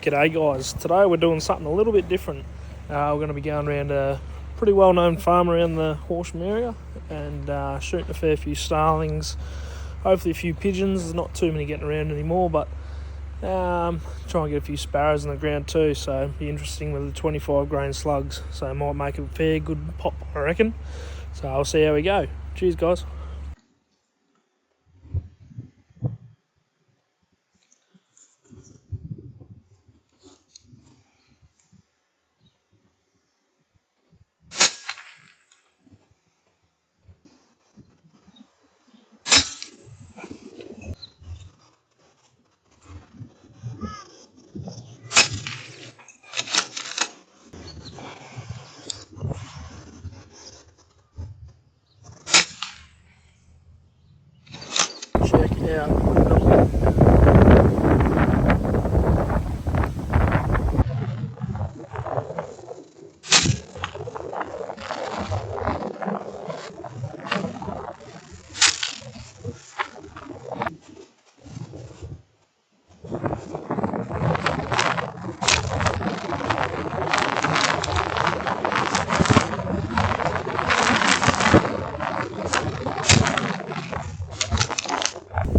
G'day guys, today we're doing something a little bit different. We're going to be going around a pretty well known farm around the Horsham area and shooting a fair few starlings, hopefully a few pigeons. There's not too many getting around anymore, but try and get a few sparrows in the ground too, so it'll be interesting with the 25 grain slugs, so it might make a fair good pop I reckon. So I'll see how we go. Cheers guys. Check it out.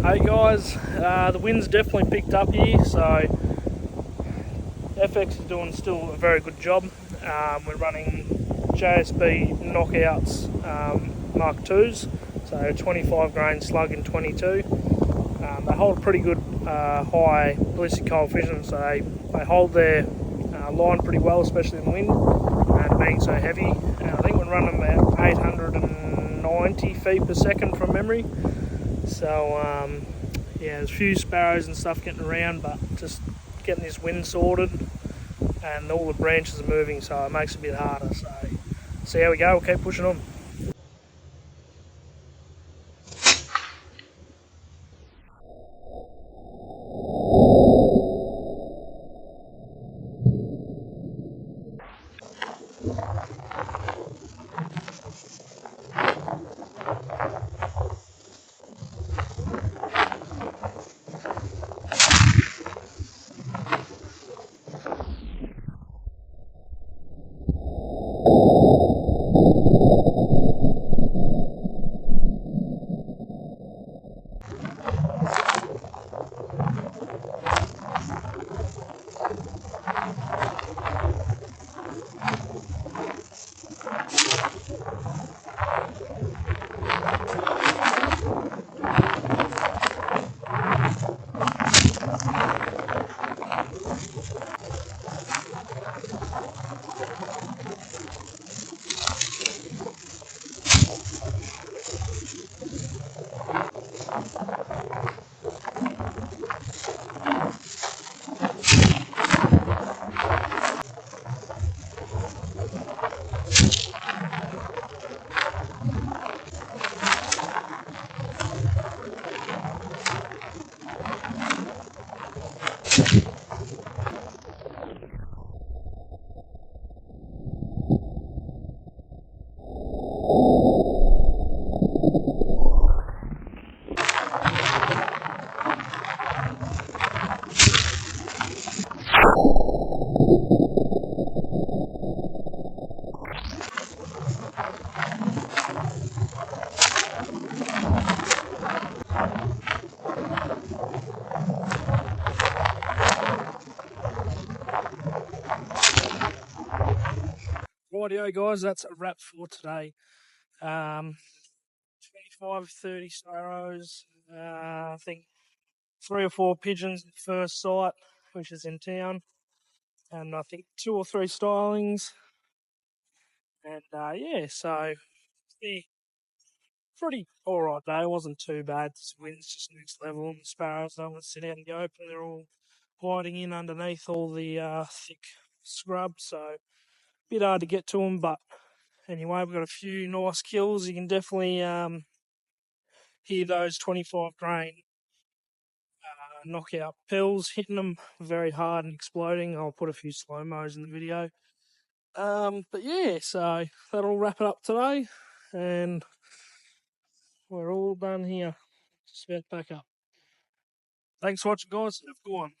Hey guys, the wind's definitely picked up here, so FX is doing still a very good job. We're running JSB knockouts Mark 2s, so 25 grain slug and 22. They hold a pretty good high ballistic coefficient, so they hold their line pretty well, especially in the wind and being so heavy. And I think we're running about 890 feet per second from memory. So yeah, there's a few sparrows and stuff getting around, but just getting this wind sorted and all the branches are moving, so it makes it a bit harder. So see how we go, we'll keep pushing on. Rightio guys, that's a wrap for today. 25-30 sparrows, I think 3 or 4 pigeons at first sight, which is in town, and I think 2 or 3 starlings, and yeah, so yeah, pretty alright day. It wasn't too bad. The wind's just next level, and the sparrows don't want to sit out in the open. They're all hiding in underneath all the thick scrub, so bit hard to get to them, but anyway, we've got a few nice kills. You can definitely hear those 25 grain knockout pills hitting them very hard and exploding. I'll put a few slow-mos in the video. But yeah, so that'll wrap it up today, and we're all done here. Just about back up. Thanks for watching guys, have a good one.